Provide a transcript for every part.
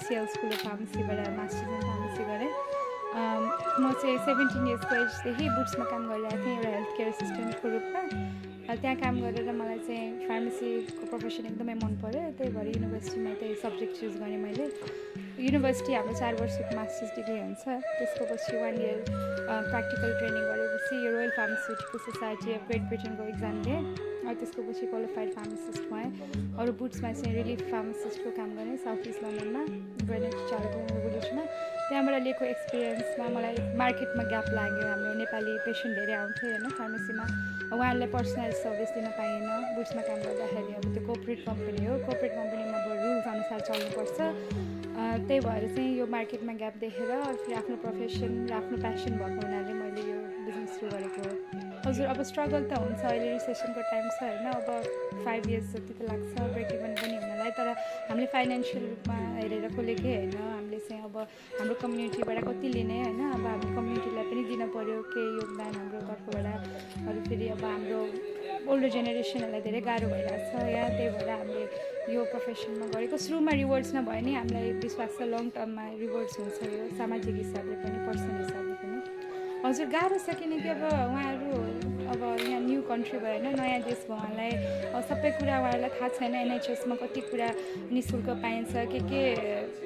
UCL school of फार्मेसीबाट masters in pharmacy गरेँ। म चाहिँ 17 इयर्सको एजदेखि बुट्समा काम गरिरहेको थिएँ एउटा हेल्थ केयर एसिस्टेन्टको रूपमा। त्यहाँ काम गरेर मलाई चाहिँ फार्मेसीको प्रोफेसन एकदमै मन पऱ्यो, त्यही भएर युनिभर्सिटीमा त्यही सब्जेक्ट चुज गरेँ मैले। युनिभर्सिटी हाम्रो 4 वर्षको मास्टर्स डिग्री हुन्छ, त्यसको पछि 1 इयर प्र्याक्टिकल ट्रेनिङ गरेपछि यो royal pharmaceutical society of great ब्रिटेनको इक्जाम दिएँ, अनि त्यसको पछि क्वालिफाइड फार्मासिस्ट भएँ। अरू बुट्समा चाहिँ रिलिफ फार्मासिस्टको काम गरेँ साउथ इस्ट लन्डनमा, ग्रेनेड वुलिचमा। त्यहाँबाट लिएको एक्सपिरियन्समा मलाई मार्केटमा ग्याप लाग्यो, हाम्रो नेपाली पेसेन्ट धेरै आउँथ्यो होइन फार्मेसीमा, उहाँहरूलाई पर्सनलाइज सर्भिस दिन पाइएन। बुट्समा काम गर्दाखेरि अब त्यो कोअपरेट कम्पनी हो, कोअपरेट कम्पनीमा अब रुल्स अनुसार चल्नुपर्छ, त्यही भएर चाहिँ यो मार्केटमा ग्याप देखेर फेरि आफ्नो प्रोफेसन र आफ्नो प्यासन भएको हुनाले मैले यो बिजनेस सुरु गरेको हो। हजुर, अब स्ट्रगल त हुन्छ, अहिले रिसेसनको टाइम छ होइन, अब 5 इयर्स जति त लाग्छ ब्रेक इभन पनि हुनलाई, तर हामीले फाइनेन्सियल रूपमा हेरेर खोलेकै होइन, हामीले चाहिँ अब हाम्रो कम्युनिटीबाट कति लिने होइन, अब हामी कम्युनिटीलाई पनि दिन पऱ्यो केही योगदान हाम्रो तर्फबाट। अरू फेरि अब हाम्रो ओल्डर जेनेरेसनहरूलाई धेरै गाह्रो भइरहेको छ यहाँ, त्यही भएर हामीले यो प्रोफेसनमा गरेको। सुरुमा रिवार्ड्स नभए नि हामीलाई विश्वास छ लङ टर्ममा रिवार्ड्स हुन्छ, यो सामाजिक हिसाबले पनि पर्सनल हिसाबले पनि। हजुर, गाह्रो छ किनकि अब उहाँहरू अब यहाँ न्यू कन्ट्री भयो होइन, नयाँ देश भयो, उहाँलाई सबै कुरा उहाँहरूलाई थाहा छैन, एनएचएसमा कति कुरा नि शुल्क पाइन्छ, के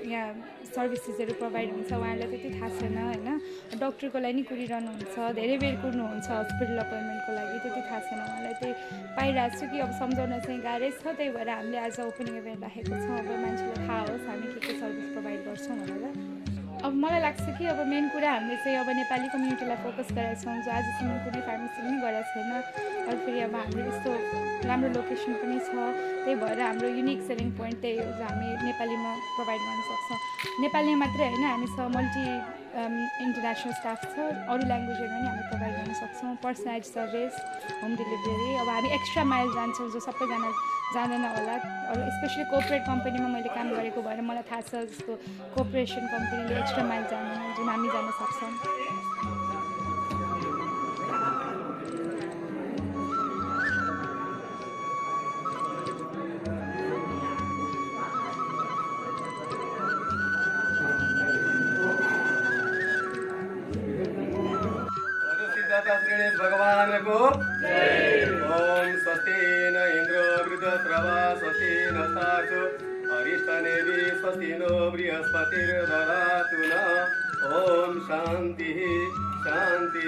यहाँ सर्भिसेसहरू प्रोभाइड हुन्छ उहाँहरूलाई त्यति थाहा छैन होइन। डक्टरको लागि नि कुरिरहनुहुन्छ, धेरै बेर कुर्नुहुन्छ हस्पिटल अपोइन्टमेन्टको लागि, त्यति थाहा छैन उहाँलाई। त्यही पाइरहेको छु कि अब सम्झाउन चाहिँ गाह्रै छ, त्यही भएर हामीले आज ओपनिङ इभेन्ट राखेको छौँ, अब मान्छेलाई थाहा होस् हामी के सर्भिस प्रोभाइड गर्छौँ भनेर। अब मलाई लाग्छ कि अब मेन कुरा हामीले चाहिँ अब नेपाली कम्युनिटीलाई फोकस गरेका छौँ, जो आजसम्म कुनै फार्मेसी पनि गरेको छैन। अरू फेरि अब हाम्रो यस्तो राम्रो लोकेसन पनि छ, त्यही भएर हाम्रो युनिक सेलिङ पोइन्ट त्यही हो, जो हामी नेपालीमा प्रोभाइड गर्न सक्छौँ। नेपालीमा मात्रै होइन, हामीसँग मल्टी इन्टरनेसनल स्टाफ छ, अरू ल्याङ्ग्वेजहरू पनि हामी प्रोभाइड गर्न सक्छौँ। पर्सनलाइज सर्भिस, होम डेलिभरी, अब हामी एक्स्ट्रा माइल जान्छौँ जो सबैजना जाँदैन होला। अरू स्पेसली कोअपरेट कम्पनीमा मैले काम गरेको भएर मलाई थाहा छ, जस्तो कोअपरेसन कम्पनीले एक्स्ट्रा माइल जाँदैन जुन हामी जान सक्छौँ। भगवान को ओम स्वस्ति न इंद्र वृद्धस्रवा स्वस्ति नस्ताचु अरिष्टनेमि स्वस्ति नो बृहस्पतिर्दधातु न। ओम शांति शांति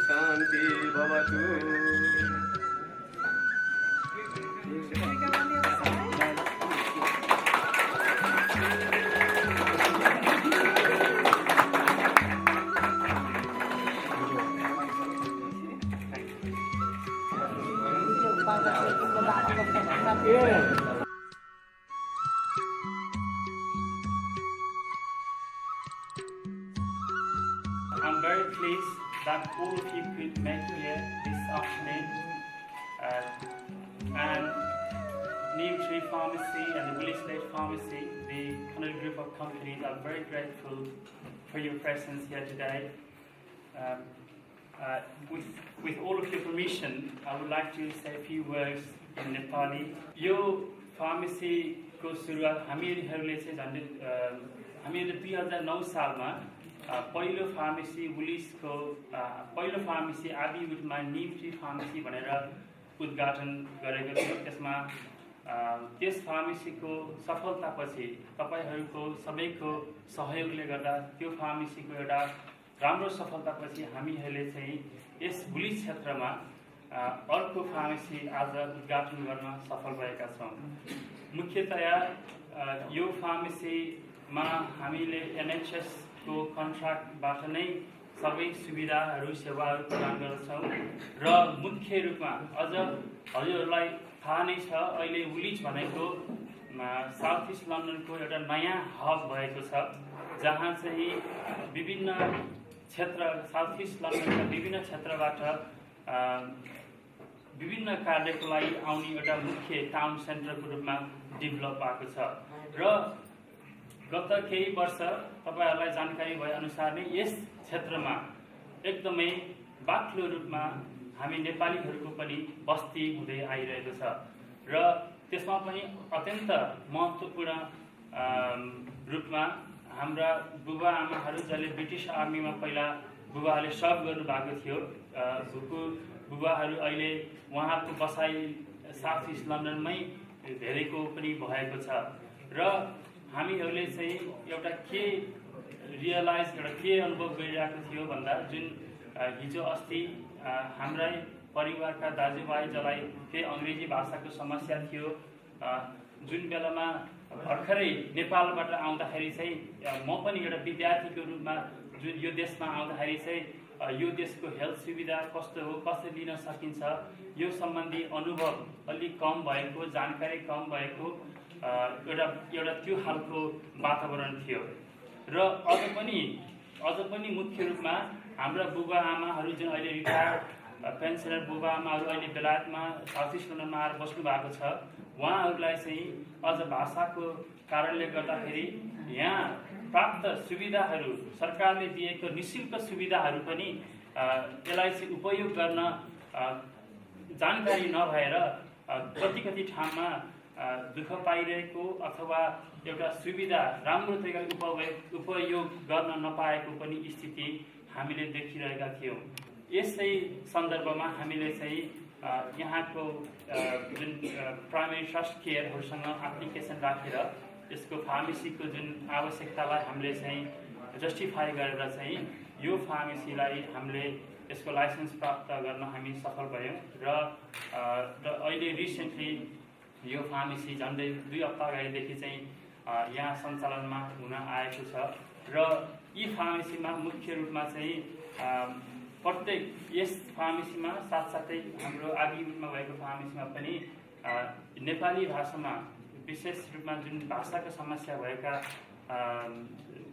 शांति भवतु। I'm very pleased that all of you could make here this afternoon, and New Tree Pharmacy and the Woolwich Pharmacy, the Connell group of companies, are very grateful for your presence here today. With all of your permission, I would like to say a few words in Nepali. यो pharmacy को सुरुवात हामीहरूले चाहिँ झन्डै हामीले 2009 सालमा पहिलो pharmacy वुलिसको पहिलो फार्मेसी आबिवुडमा न्यू ट्री फार्मेसी भनेर उद्घाटन गरेको थियो। त्यसमा त्यस फार्मेसीको सफलतापछि तपाईहरुको सबैको सहयोगले गर्दा त्यो फार्मेसीको एउटा राम्रो सफलतापछि हामीहरूले चाहिँ यस वुलिस क्षेत्रमा अर्को फार्मेसी आज उद्घाटन गर्न सफल भएका छौं। मुख्यतया यो फार्मेसीमा हामीले एनएचएस को कन्ट्र्याक्टबाट नै सबै सुविधाहरू सेवाहरू प्रदान गर्छौं र मुख्य रूपमा अझ हजुरहरूलाई थाहा नै छ अहिले वुलिच भनेको साउथ इस्ट लन्डनको एउटा नयाँ हब भएको छ, जहाँ चाहिँ विभिन्न क्षेत्र साउथ इस्ट लन्डनका विभिन्न क्षेत्रबाट विभिन्न कार्यको लागि आउने एउटा मुख्य टाउन सेन्टरको रूपमा डेभलप भएको छ र गत केही वर्ष तपाईहरुलाई जानकारी भए अनुसार नै यस क्षेत्रमा एकदमै बाक्लो रूपमा हामी नेपालीहरुको पनि बस्ती हुँदै आइरहेको छ र त्यसमा पनि अत्यन्त महत्त्वपूर्ण रूपमा हाम्रा बुबा आमाहरू जसले ब्रिटिस आर्मीमा पहिला बुबाहरूले सर्भ गर्नुभएको थियो, बुबाहरू अहिले उहाँको बसाइ साउथ इस्ट लन्डनमै धेरैको पनि भएको छ। र हामीहरूले चाहिँ एउटा के रियलाइज के अनुभव गरिरहेको थियो भन्दा जुन हिजो अस्ति हाम्रै परिवारका दाजुभाइ जसलाई केही अङ्ग्रेजी भाषाको समस्या थियो, जुन बेलामा भर्खरै नेपालबाट आउँदाखेरि चाहिँ म पनि एउटा विद्यार्थीको रूपमा जुन यो देशमा आउँदाखेरि चाहिँ यो देशको हेल्थ सुविधा कस्तो हो, कसरी लिन सकिन्छ, यो सम्बन्धी अनुभव अलिक कम भएको, जानकारी कम भएको एउटा त्यो खालको वातावरण थियो। र अझ पनि मुख्य रूपमा हाम्रा बुबा आमाहरू जुन अहिले रिटायर्ड पेन्सनर बुबा आमाहरू अहिले बेलायतमा साउथ इस्ट लन्डनमा आएर बस्नु भएको छ, उहाँहरूलाई चाहिँ अझ भाषाको कारणले गर्दाखेरि यहाँ प्राप्त सुविधाहरू, सरकारले दिएको निःशुल्क सुविधाहरू पनि यसलाई चाहिँ उपयोग गर्न जानकारी नभएर कति ठाउँमा दुःख पाइरहेको अथवा एउटा सुविधा राम्रो तरिकाले उपयोग गर्न नपाएको पनि स्थिति हामीले देखिरहेका थियौँ। यसै सन्दर्भमा हामीले चाहिँ यहाँको जुन प्राइमेरी ट्रस्ट केयरहरूसँग एप्लिकेसन राखेर यसको फार्मेसीको जुन आवश्यकतालाई हामीले चाहिँ जस्टिफाई गरेर चाहिँ यो फार्मेसीलाई हामीले यसको लाइसेन्स प्राप्त गर्न हामी सफल भयौँ। र अहिले रिसेन्टली यो फार्मेसी झन्डै 2 हप्ता अगाडिदेखि चाहिँ यहाँ सञ्चालनमा हुन आएको छ। र यी फार्मेसीमा मुख्य रूपमा चाहिँ प्रत्येक यस फार्मेसीमा साथसाथै हाम्रो आदिमा भएको फार्मेसीमा पनि नेपाली भाषामा विशेष रूपमा जुन भाषाको समस्या भएका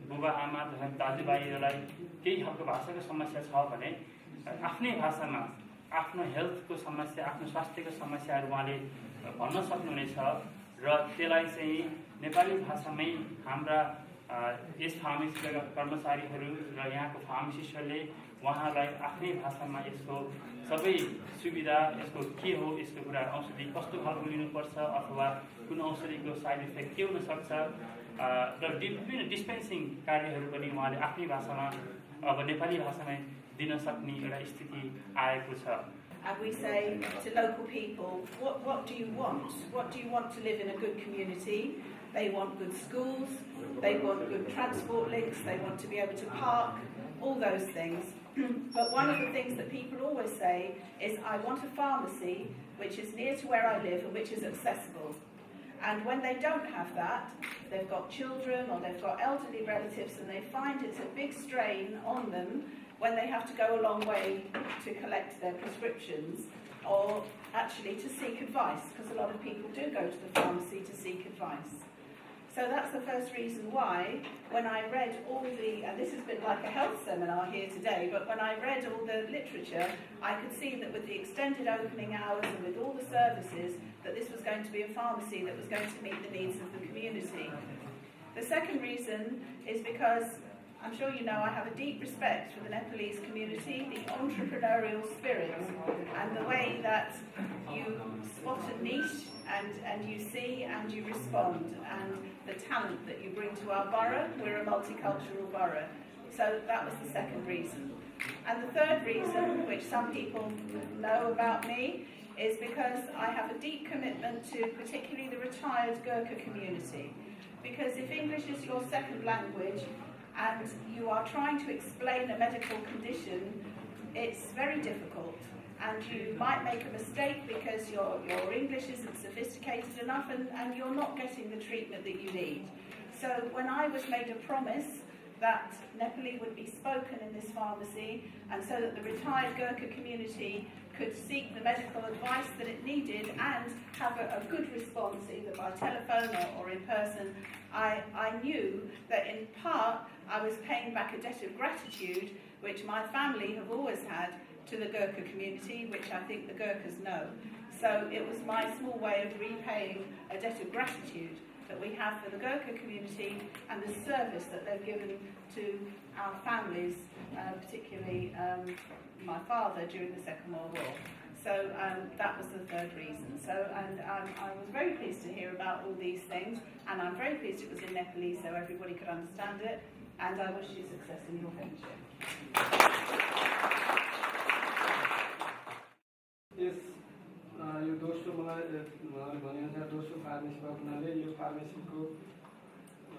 बुबा आमा तथा दाजुभाइहरूलाई केही खालको भाषाको समस्या छ भने आफ्नै भाषामा आफ्नो हेल्थको समस्या, आफ्नो स्वास्थ्यको समस्याहरू उहाँले भन्न सक्नुहुनेछ। र त्यसलाई चाहिँ नेपाली भाषामै हाम्रा यस फार्मेसीका कर्मचारीहरू र यहाँको फार्मासिस्टहरूले उहाँलाई आफ्नै भाषामा यसको सबै सुविधा, यसको के हो, यसको कुरा, औषधि कस्तो खालको लिनुपर्छ अथवा कुन औषधिको साइड इफेक्ट के हुनसक्छ र विभिन्न डिस्पेन्सिङ कार्यहरू पनि उहाँले आफ्नै भाषामा अब नेपाली भाषामै दिन सक्ने एउटा स्थिति आएको छ। And we say to local people, what do you want? What do you want to live in a good community? They want good schools, they want good transport links, they want to be able to park, all those things. But one of the things that people always say is, I want a pharmacy which is near to where I live and which is accessible. And when they don't have that, they've got children or they've got elderly relatives and they find it's a big strain on them when they have to go a long way to collect their prescriptions or actually to seek advice, because a lot of people do go to the pharmacy to seek advice. So that's the first reason why, when I read all the, and this has been like a health seminar here today, but when I read all the literature, I could see that with the extended opening hours and with all the services, that this was going to be a pharmacy that was going to meet the needs of the community. The second reason is because I'm sure you know I have a deep respect for the Nepalese community, the entrepreneurial spirit, and the way that you spot a niche and you see and you respond, and the talent that you bring to our borough. We're a multicultural borough. So that was the second reason. And the third reason, which some people know about me, is because I have a deep commitment to particularly the retired Gurkha community. Because if English is your second language, and you are trying to explain a medical condition, it's very difficult. And you might make a mistake because your English isn't sophisticated enough and you're not getting the treatment that you need. So when I was made a promise that Nepali would be spoken in this pharmacy, and so that the retired Gurkha community could seek the medical advice that it needed and have a good response either by telephone or in person, I knew that in part I was paying back a debt of gratitude which my family have always had to the Gurkha community, which I think the Gurkhas know. So it was my small way of repaying a debt of gratitude that we have for the Gurkha community and the service that they've given to our families, particularly my father during the Second World War. So that was the third reason. So, and I was very pleased to hear about all these things, and I'm very pleased it was in Nepalese so everybody could understand it, and I wish you success in your venture. Yes, यो दोस्रो मलाई भनेको छ दोस्रो pharmacy भएको हुनाले यो फार्मेसीको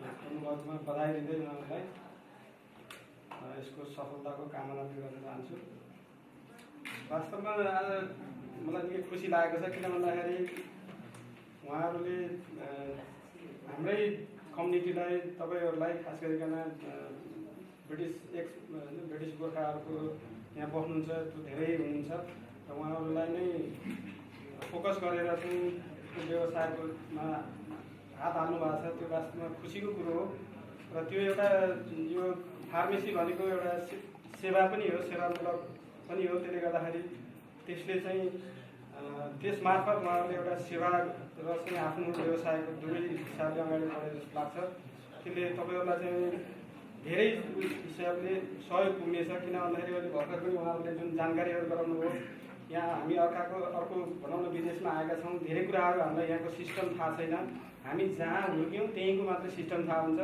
अनुभवमा बधाई दिँदै उहाँलाई यसको सफलताको कामना गर्न चाहन्छु। वास्तवमा आज मलाई निकै खुसी लागेको छ, किन भन्दाखेरि उहाँहरूले हाम्रै कम्युनिटीलाई, तपाईँहरूलाई खास गरिकन ब्रिटिस गोर्खाहरूको यहाँ बस्नुहुन्छ त्यो धेरै हुनुहुन्छ र उहाँहरूलाई नै फोकस गरेर चाहिँ व्यवसायकोमा हात हाल्नु भएको छ। त्यो वास्तवमा खुसीको कुरो हो र त्यो एउटा यो फार्मेसी भनेको एउटा सेवा पनि हो, सेवामूलक पनि हो। त्यसले गर्दाखेरि त्यसले चाहिँ त्यस मार्फत उहाँहरूले एउटा सेवा र चाहिँ आफ्नो व्यवसायको दुवै हिसाबले अगाडि बढे जस्तो लाग्छ। त्यसले तपाईँहरूलाई चाहिँ धेरै हिसाबले सहयोग पुग्नेछ, किन भन्दाखेरि अहिले भर्खर पनि उहाँहरूले जुन जानकारीहरू गराउनु हो, यहाँ हामी अर्को भनौँ न विदेशमा आएका छौँ, धेरै कुराहरू हामीलाई यहाँको सिस्टम थाहा छैन। हामी जहाँ हुर्क्यौँ त्यहीँको मात्रै सिस्टम थाहा हुन्छ।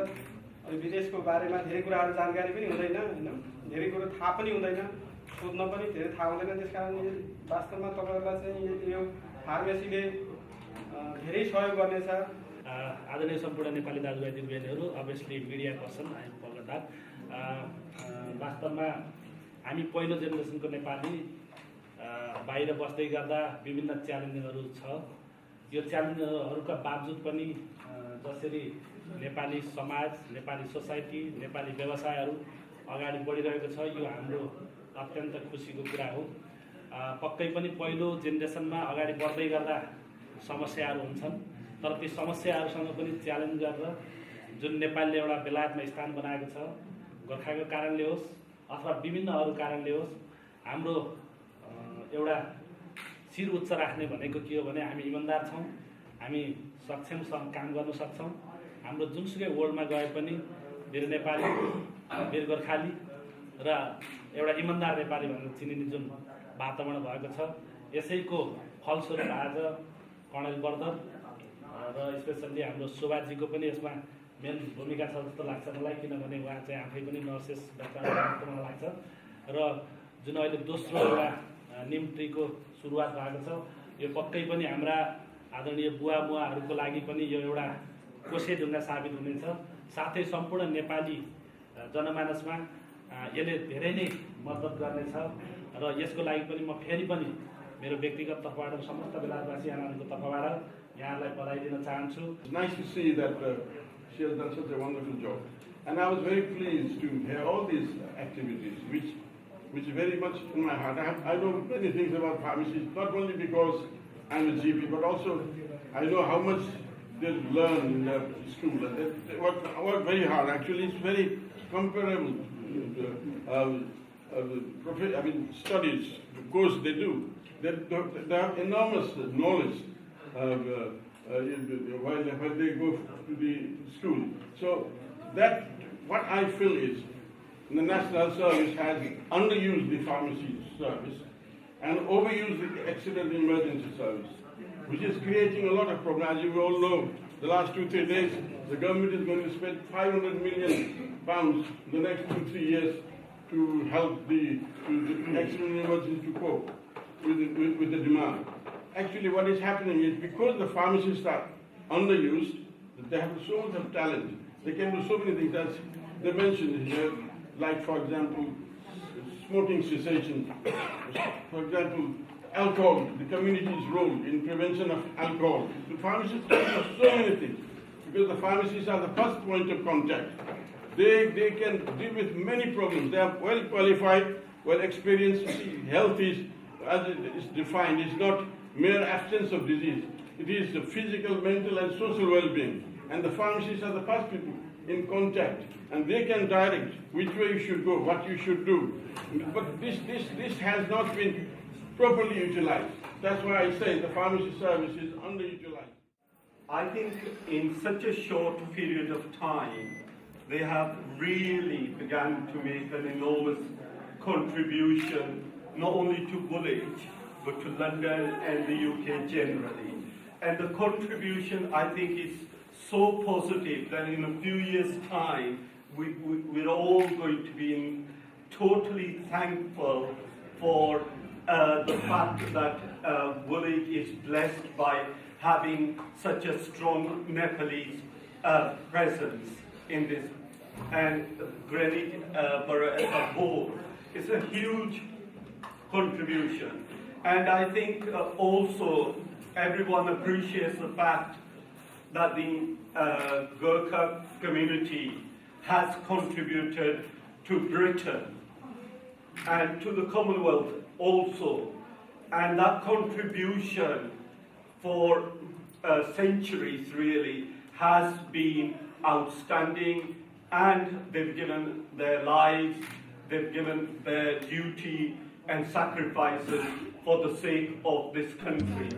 अनि विदेशको बारेमा धेरै कुराहरू जानकारी पनि हुँदैन, होइन, धेरै कुरो थाहा पनि हुँदैन, सोध्न पनि धेरै थाहा हुँदैन। त्यस कारण वास्तवमा तपाईँहरूलाई चाहिँ यो फार्मेसीले धेरै सहयोग गर्नेछ। आदरणीय सम्पूर्ण नेपाली दाजुभाइ दिदीबहिनीहरू, अभियसली media person I am Calcutta. वास्तवमा हामी पहिलो जेनेरेसनको नेपाली बाहिर बस्दै गर्दा विभिन्न च्यालेन्जहरू छ। यो च्यालेन्जहरूका बावजुद पनि जसरी नेपाली समाज, नेपाली सोसाइटी, नेपाली व्यवसायहरू अगाडि बढिरहेको छ, यो हाम्रो अत्यन्त खुसीको कुरा हो। पक्कै पनि पहिलो जेनेरेसनमा अगाडि बढ्दै गर्दा समस्याहरू हुन्छन्, तर ती समस्याहरूसँग पनि च्यालेन्ज गरेर जुन नेपालले एउटा बेलायतमा स्थान बनाएको छ, गोर्खाको कारणले होस् अथवा विभिन्न अरू कारणले होस्, हाम्रो एउटा शिर उच्च राख्ने भनेको के हो भने हामी इमान्दार छौँ, हामी सक्षमसँग काम गर्न सक्छौँ। हाम्रो जुनसुकै वर्ल्डमा गए पनि वीर नेपाली, वीर गोर्खाली र एउटा इमान्दार नेपाली भनेर चिनिने जुन वातावरण भएको छ, यसैको फलस्वरूप आज कर्णेल बर्दर र स्पेसल्ली हाम्रो शोभाजीको पनि यसमा मेन भूमिका छ जस्तो लाग्छ मलाई, किनभने उहाँ चाहिँ आफै पनि नर्सेस डाक्टर मलाई लाग्छ। र जुन अहिले दोस्रो एउटा निम ट्रीको सुरुवात भएको छ, यो पक्कै पनि हाम्रा आदरणीय बुवाहरूको लागि पनि यो एउटा कोसे ढुङ्गा साबित हुनेछ। साथै सम्पूर्ण नेपाली जनमानसमा यसले धेरै नै मद्दत गर्नेछ र यसको लागि पनि म फेरि पनि मेरो व्यक्तिगत तर्फबाट समस्त बेलायतवासी आमाहरूको तर्फबाट यहाँलाई बधाई दिन चाहन्छु। It's nice to see that she has done such a wonderful job, and I was very pleased to hear all these activities, which very much in my heart. I know many things about pharmacies, not only because I'm a GP, but also I know how much they learn in their school. They work very hard. Actually, it's very comparable studies, the course they do. They have enormous knowledge when they go to the school. So that what I feel is the National Service has underused the pharmacy service and overused the accident emergency service, which is creating a lot of problems. As you all know, the last 2-3 days, the government is going to spend £500 million in the next 2-3 years to help the accident emergency to cope with the demand. Actually, what is happening is because the pharmacists are underused, they have so much of talent. They can do so many things, as they mentioned here, like, for example, smoking cessation. For example, alcohol, the community's role in prevention of alcohol. The pharmacists can do so many things because the pharmacists are the first point of contact. They can deal with many problems. They are well qualified, well experienced. Health is, as it is defined, is not mere absence of disease. It is the physical, mental, and social well-being. And the pharmacists are the first people in contact, and they can direct which way you should go, what you should do. But this has not been properly utilized. That's why I say the pharmacy service is underutilized. I think in such a short period of time, they have really begun to make an enormous contribution, not only to Woolwich, but to London and the UK generally. And the contribution, I think, is so positive that in a few years' time, we're all going to be totally thankful for the fact that Woolwich is blessed by having such a strong Nepalese presence in this, and Greenwich Borough as a whole. It's a huge contribution, and I think also everyone appreciates the fact that the Gurkha community has contributed to Britain and to the Commonwealth also, and that contribution for centuries really has been outstanding, and they've given their lives, they've given their duty and sacrifices for the sake of this country.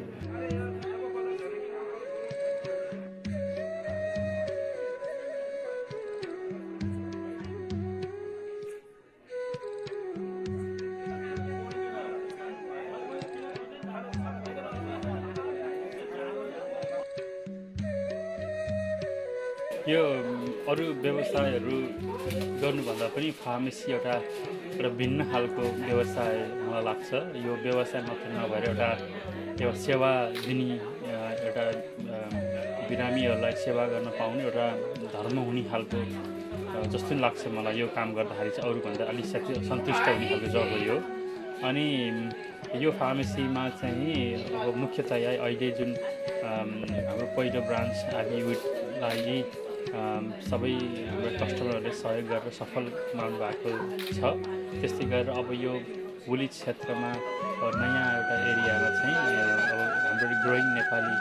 यो अरू व्यवसायहरू गर्नुभन्दा पनि pharmacy एउटा भिन्न खालको व्यवसाय मलाई लाग्छ। यो व्यवसाय मात्र नभएर एउटा सेवा दिने एउटा बिरामीहरूलाई सेवा गर्न पाउने एउटा धर्म हुने खालको जस्तो लाग्छ मलाई। यो काम गर्दाखेरि चाहिँ अरूभन्दा अलिक सन्तुष्ट हुने खालको जब हो यो। अनि यो फार्मेसीमा चाहिँ अब मुख्यतया अहिले जुन हाम्रो पहिलो ब्रान्च आबिउडलाई सबै हाम्रो कस्टमरहरूले सहयोग गरेर सफल बनाउनु भएको छ। त्यस्तै गरेर अब यो वुलिच क्षेत्रमा नयाँ एउटा एरियामा चाहिँ अब हाम्रो ग्रोइङ नेपाली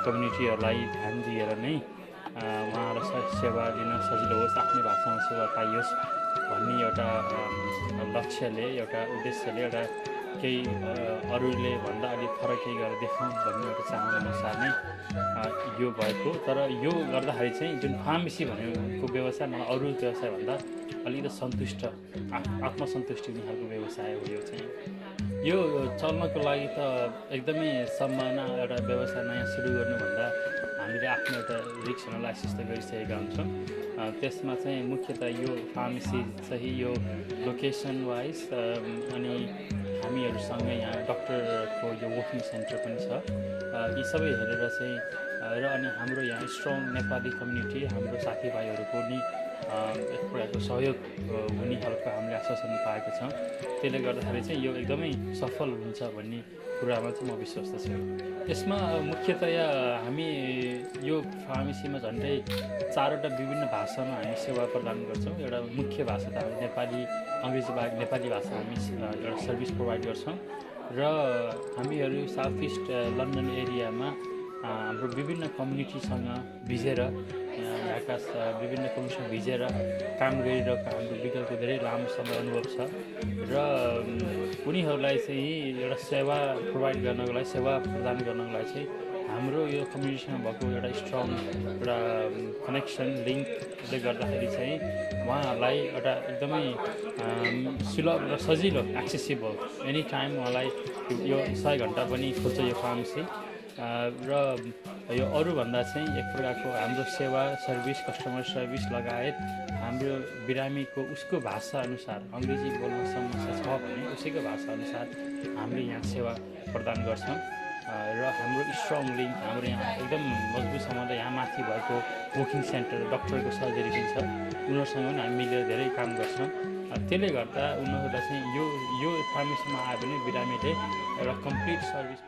कम्युनिटीहरूलाई ध्यान दिएर नै उहाँहरूलाई सेवा दिन सजिलो होस्, आफ्नै भाषामा सेवा पाइयोस् भन्ने एउटा लक्ष्यले, एउटा उद्देश्यले, एउटा केही अरूले भन्दा अलिक फरक केही गरेर देखाउँ भन्ने एउटा चाहना अनुसार नै यो भएको। तर यो गर्दाखेरि चाहिँ जुन फार्मेसी भनेको व्यवसाय मलाई अरू व्यवसायभन्दा अलिकति सन्तुष्ट, आत्मसन्तुष्टि हुने खालको व्यवसाय हो यो चाहिँ। यो चल्नको लागि त एकदमै सम्भावना, एउटा व्यवसाय नयाँ सुरु गर्नुभन्दा हामीले आफ्नो एउटा रिस्क एनालाइसिस त गरिसकेका हुन्छौँ। त्यसमा चाहिँ मुख्यतः यो फार्मेसी चाहिँ यो लोकेसन वाइज अनि हामीहरूसँग यहाँ डक्टरको यो वर्किङ सेन्टर पनि छ। यी सबै हेरेर चाहिँ र अनि हाम्रो यहाँ स्ट्रङ नेपाली कम्युनिटी, हाम्रो साथीभाइहरूको नि एक प्रकारको सहयोग हुने खालको हामीले आश्वासन पाएको छौँ। त्यसले गर्दाखेरि चाहिँ यो एकदमै सफल हुन्छ भन्ने कुरामा चाहिँ म विश्वस्त छु। यसमा मुख्यतया हामी यो फार्मेसीमा झन्डै 4वटा विभिन्न भाषामा हामी सेवा प्रदान गर्छौँ। एउटा मुख्य भाषा त हामी नेपाली, अङ्ग्रेजी बाहेक नेपाली भाषा हामी एउटा सर्भिस प्रोभाइड गर्छौँ। र हामीहरू साउथ इस्ट लन्डन एरियामा हाम्रो विभिन्न कम्युनिटीसँग भिजेर, यहाँका विभिन्न कम्युनिटीसँग भिजेर काम गरिरहेको हाम्रो विगतको धेरै लामो समय अनुभव छ। र उनीहरूलाई चाहिँ एउटा सेवा प्रोभाइड गर्नको लागि, सेवा प्रदान गर्नको लागि चाहिँ हाम्रो यो कम्युनिटीसँग भएको एउटा स्ट्रङ एउटा कनेक्सन लिङ्कले गर्दाखेरि चाहिँ उहाँहरूलाई एउटा एकदमै सुलभ र सजिलो, एक्सेसिबल एनी टाइम उहाँलाई यो 100 घन्टा पनि खोज्छ यो फार्मेसी। र यो अरूभन्दा चाहिँ एक प्रकारको हाम्रो सेवा, सर्भिस, कस्टमर सर्भिस लगायत हाम्रो बिरामीको उसको भाषाअनुसार, अङ्ग्रेजी बोल्न समस्या छ भने उसैको भाषाअनुसार हामीले यहाँ सेवा प्रदान गर्छौँ। र हाम्रो स्ट्रङ लिङ्क, हाम्रो यहाँ एकदम मजबुत सम्बन्ध यहाँ माथि भएको वर्किङ सेन्टर, डक्टरको सर्जरी पनि छ, उनीहरूसँग पनि हामी मिलेर धेरै काम गर्छौँ। त्यसले गर्दा उनीहरूलाई चाहिँ यो फार्मेसीमा आयो भने बिरामीले एउटा कम्प्लिट सर्भिस